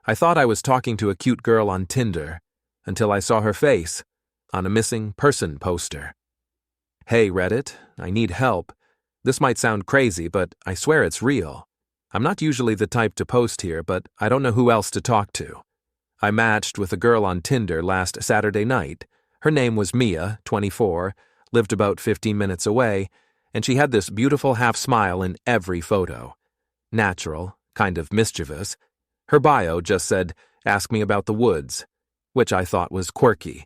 I thought I was talking to a cute girl on Tinder until I saw her face on a missing person poster. Hey Reddit, I need help. This might sound crazy, but I swear it's real. I'm not usually the type to post here, but I don't know who else to talk to. I matched with a girl on Tinder last Saturday night. Her name was Mia, 24, lived about 15 minutes away, and she had this beautiful half smile in every photo. Natural, kind of mischievous. Her bio just said, "Ask me about the woods," which I thought was quirky.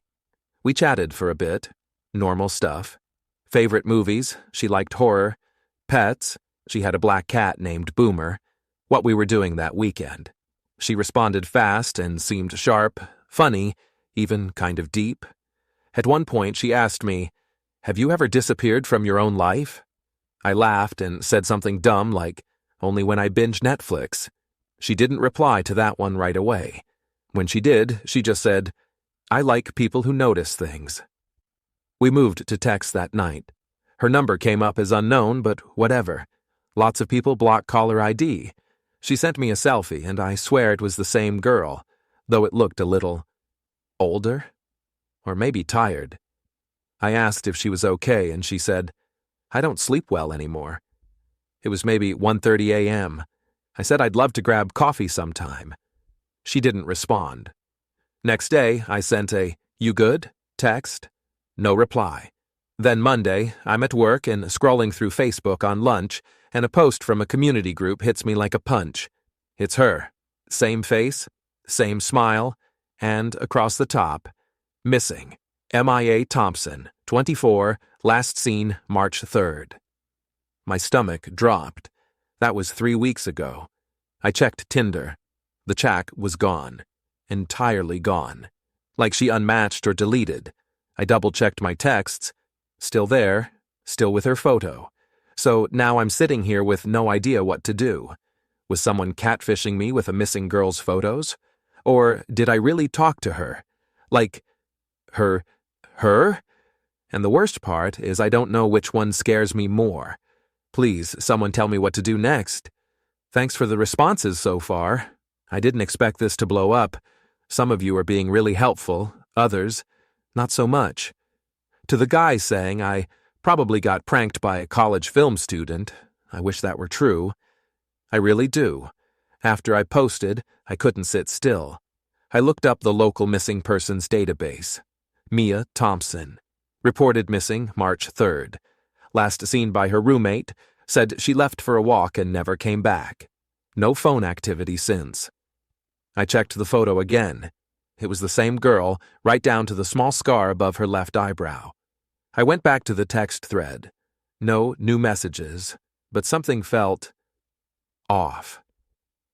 We chatted for a bit. Normal stuff. Favorite movies, she liked horror. Pets, she had a black cat named Boomer. What we were doing that weekend. She responded fast and seemed sharp, funny, even kind of deep. At one point she asked me, "Have you ever disappeared from your own life?" I laughed and said something dumb like, "Only when I binge Netflix." She didn't reply to that one right away. When she did, she just said, "I like people who notice things." We moved to text that night. Her number came up as unknown, but whatever. Lots of people block caller ID. She sent me a selfie, and I swear it was the same girl, though it looked a little older, or maybe tired. I asked if she was okay, and she said, "I don't sleep well anymore." It was maybe 1:30 a.m. I said I'd love to grab coffee sometime. She didn't respond. Next day, I sent a "You good?" text. No reply. Then Monday, I'm at work and scrolling through Facebook on lunch, and a post from a community group hits me like a punch. It's her. Same face, same smile, and across the top, missing. MIA Thompson, 24, last seen March 3rd. My stomach dropped. That was 3 weeks ago. I checked Tinder. The chat was gone. Entirely gone. Like she unmatched or deleted. I double-checked my texts. Still there, still with her photo. So now I'm sitting here with no idea what to do. Was someone catfishing me with a missing girl's photos? Or did I really talk to her? Like, her? And the worst part is I don't know which one scares me more. Please, someone tell me what to do next. Thanks for the responses so far. I didn't expect this to blow up. Some of you are being really helpful, others, not so much. To the guy saying I probably got pranked by a college film student, I wish that were true. I really do. After I posted, I couldn't sit still. I looked up the local missing persons database. Mia Thompson. Reported missing March 3rd. Last seen by her roommate, said she left for a walk and never came back. No phone activity since. I checked the photo again. It was the same girl, right down to the small scar above her left eyebrow. I went back to the text thread. No new messages, but something felt off.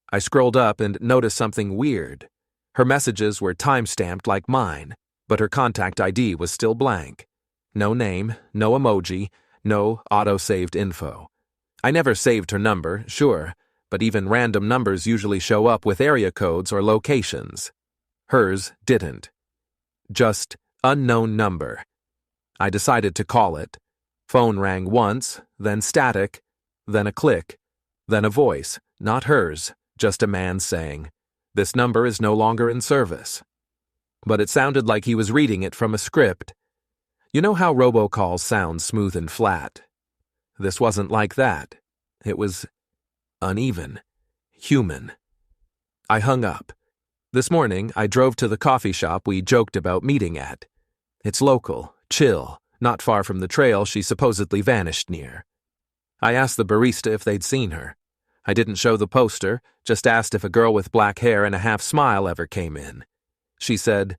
I scrolled up and noticed something weird. Her messages were time-stamped like mine, but her contact ID was still blank. No name, no emoji, no auto-saved info. I never saved her number, sure, but even random numbers usually show up with area codes or locations. Hers didn't. Just unknown number. I decided to call it. Phone rang once, then static, then a click, then a voice, not hers, just a man saying, "This number is no longer in service." But it sounded like he was reading it from a script. You know how robocalls sound smooth and flat? This wasn't like that. It was uneven, human. I hung up. This morning, I drove to the coffee shop we joked about meeting at. It's local, chill, not far from the trail she supposedly vanished near. I asked the barista if they'd seen her. I didn't show the poster, just asked if a girl with black hair and a half smile ever came in. She said,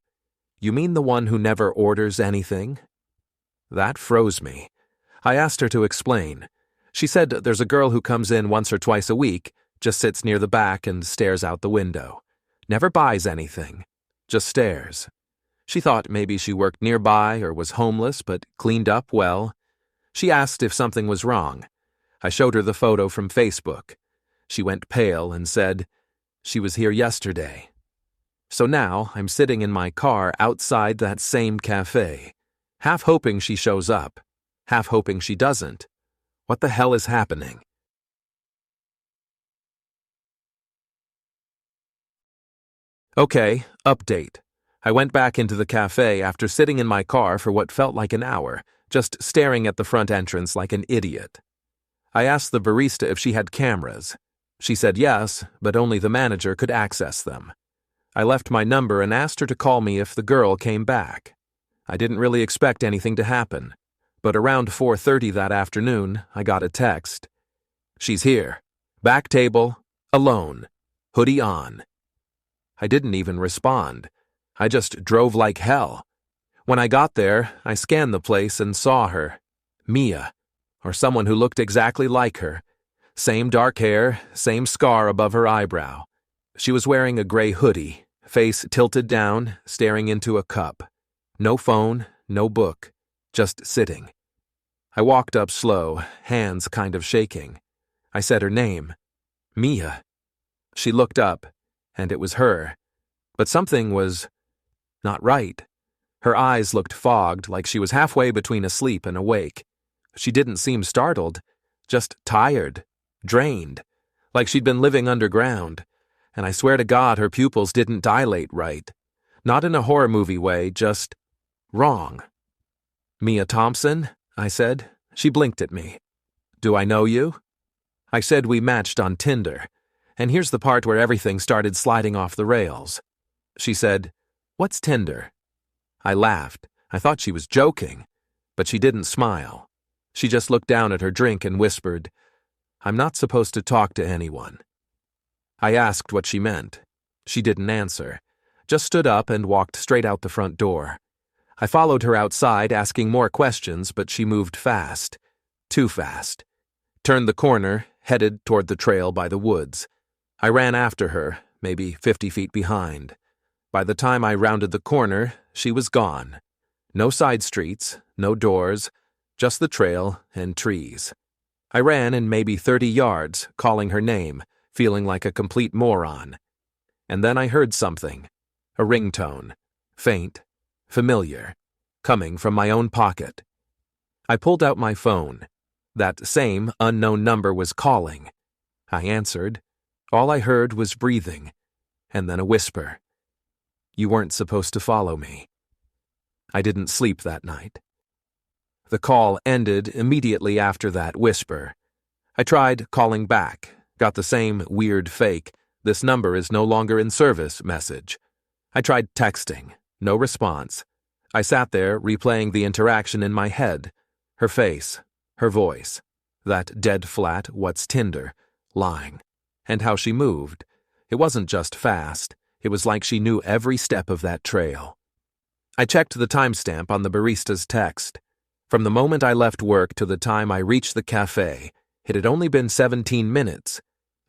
"You mean the one who never orders anything?" That froze me. I asked her to explain. She said there's a girl who comes in once or twice a week, just sits near the back and stares out the window. Never buys anything, just stares. She thought maybe she worked nearby or was homeless but cleaned up well. She asked if something was wrong. I showed her the photo from Facebook. She went pale and said, "She was here yesterday." So now I'm sitting in my car outside that same cafe, half hoping she shows up, half hoping she doesn't. What the hell is happening? Okay, update. I went back into the cafe after sitting in my car for what felt like an hour, just staring at the front entrance like an idiot. I asked the barista if she had cameras. She said yes, but only the manager could access them. I left my number and asked her to call me if the girl came back. I didn't really expect anything to happen, but around 4:30 that afternoon, I got a text. She's here. Back table. Alone. Hoodie on. I didn't even respond. I just drove like hell. When I got there, I scanned the place and saw her. Mia, or someone who looked exactly like her. Same dark hair, same scar above her eyebrow. She was wearing a gray hoodie, face tilted down, staring into a cup. No phone, no book, just sitting. I walked up slow, hands kind of shaking. I said her name. Mia. She looked up, and it was her. But something was not right. Her eyes looked fogged, like she was halfway between asleep and awake. She didn't seem startled, just tired, drained, like she'd been living underground. And I swear to God her pupils didn't dilate right. Not in a horror movie way, just wrong. Mia Thompson? I said. She blinked at me. Do I know you? I said we matched on Tinder. And here's the part where everything started sliding off the rails. She said, "What's Tinder?" I laughed. I thought she was joking, but she didn't smile. She just looked down at her drink and whispered, "I'm not supposed to talk to anyone." I asked what she meant. She didn't answer, just stood up and walked straight out the front door. I followed her outside, asking more questions, but she moved fast. Too fast. Turned the corner, headed toward the trail by the woods. I ran after her, maybe 50 feet behind. By the time I rounded the corner, she was gone. No side streets, no doors, just the trail and trees. I ran in maybe 30 yards, calling her name, feeling like a complete moron. And then I heard something. A ringtone. Faint. Familiar. Coming from my own pocket. I pulled out my phone. That same unknown number was calling. I answered. All I heard was breathing, and then a whisper. You weren't supposed to follow me. I didn't sleep that night. The call ended immediately after that whisper. I tried calling back, got the same weird fake, "This number is no longer in service" message. I tried texting, no response. I sat there replaying the interaction in my head. Her face, her voice, that dead flat "What's Tinder?" lying. And how she moved. It wasn't just fast. It was like she knew every step of that trail. I checked the timestamp on the barista's text. From the moment I left work to the time I reached the cafe, it had only been 17 minutes.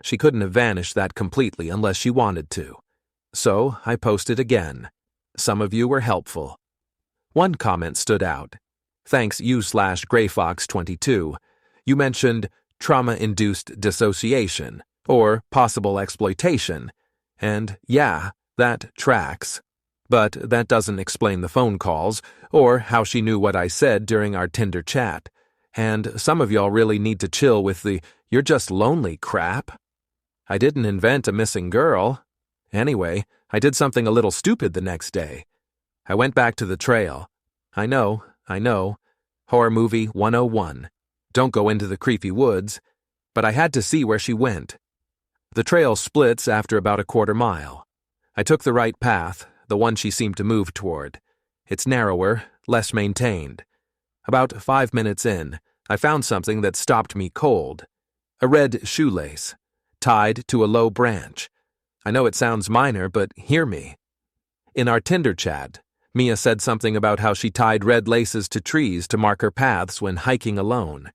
She couldn't have vanished that completely unless she wanted to. So I posted again. Some of you were helpful. One comment stood out. Thanks you/GrayFox22. You mentioned trauma-induced dissociation, or possible exploitation, and yeah, that tracks. But that doesn't explain the phone calls, or how she knew what I said during our Tinder chat. And some of y'all really need to chill with the "you're just lonely" crap. I didn't invent a missing girl. Anyway, I did something a little stupid the next day. I went back to the trail. I know. Horror movie 101. Don't go into the creepy woods. But I had to see where she went. The trail splits after about a quarter mile. I took the right path, the one she seemed to move toward. It's narrower, less maintained. About 5 minutes in, I found something that stopped me cold. A red shoelace, tied to a low branch. I know it sounds minor, but hear me. In our Tinder chat, Mia said something about how she tied red laces to trees to mark her paths when hiking alone.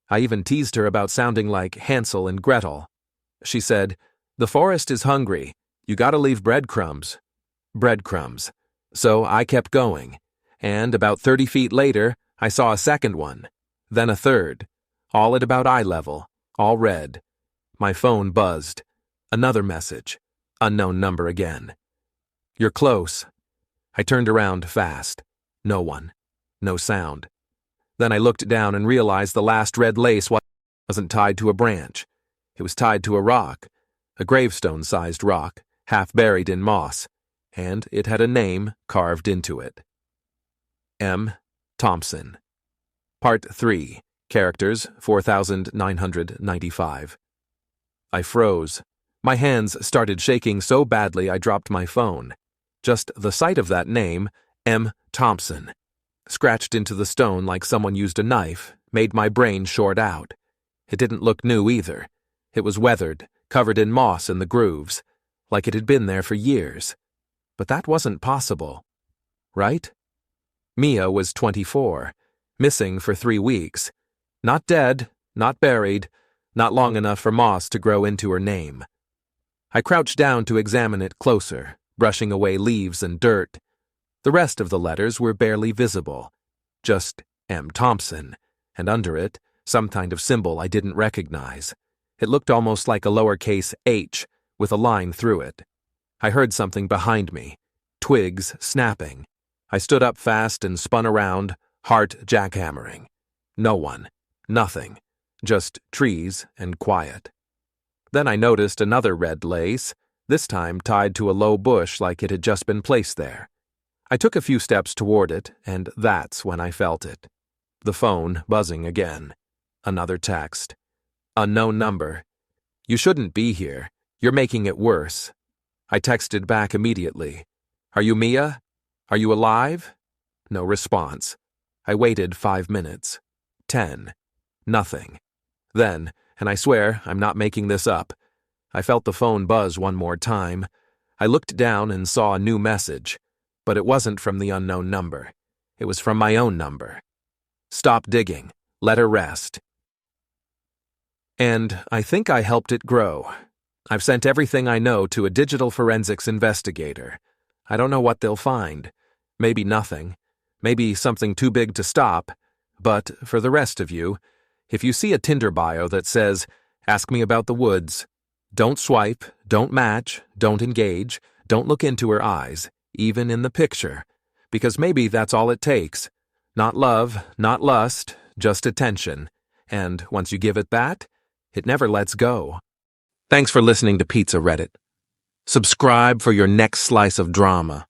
I even teased her about sounding like Hansel and Gretel. She said, "The forest is hungry. You gotta leave breadcrumbs." Breadcrumbs. So I kept going, and about 30 feet later, I saw a second one, then a third, all at about eye level, all red. My phone buzzed. Another message. Unknown number again. "You're close." I turned around fast. No one. No sound. Then I looked down and realized the last red lace wasn't tied to a branch. It was tied to a rock, a gravestone-sized rock, half buried in moss. and it had a name carved into it. M. Thompson. Part 3. Characters 4,995. I froze. My hands started shaking so badly I dropped my phone. Just the sight of that name, M. Thompson, scratched into the stone like someone used a knife, made my brain short out. It didn't look new either. It was weathered, covered in moss in the grooves, like it had been there for years. But that wasn't possible. Right? Mia was 24, missing for 3 weeks. Not dead, not buried, not long enough for moss to grow into her name. I crouched down to examine it closer, brushing away leaves and dirt. The rest of the letters were barely visible. Just M. Thompson, and under it, some kind of symbol I didn't recognize. It looked almost like a lowercase h with a line through it. I heard something behind me, twigs snapping. I stood up fast and spun around, heart jackhammering. No one, nothing, just trees and quiet. Then I noticed another red lace, this time tied to a low bush like it had just been placed there. I took a few steps toward it, and that's when I felt it. The phone buzzing again. Another text. Unknown number. You shouldn't be here. You're making it worse. I texted back immediately. Are you Mia? Are you alive? No response. I waited 5 minutes. 10. Nothing. Then, and I swear I'm not making this up, I felt the phone buzz one more time. I looked down and saw a new message, but it wasn't from the unknown number. It was from my own number. Stop digging. Let her rest. And I think I helped it grow. I've sent everything I know to a digital forensics investigator. I don't know what they'll find. Maybe nothing. Maybe something too big to stop. But for the rest of you, if you see a Tinder bio that says, "Ask me about the woods," don't swipe, don't match, don't engage, don't look into her eyes, even in the picture, because maybe that's all it takes. Not love, not lust, just attention. And once you give it that, it never lets go. Thanks for listening to Pizza Reddit. Subscribe for your next slice of drama.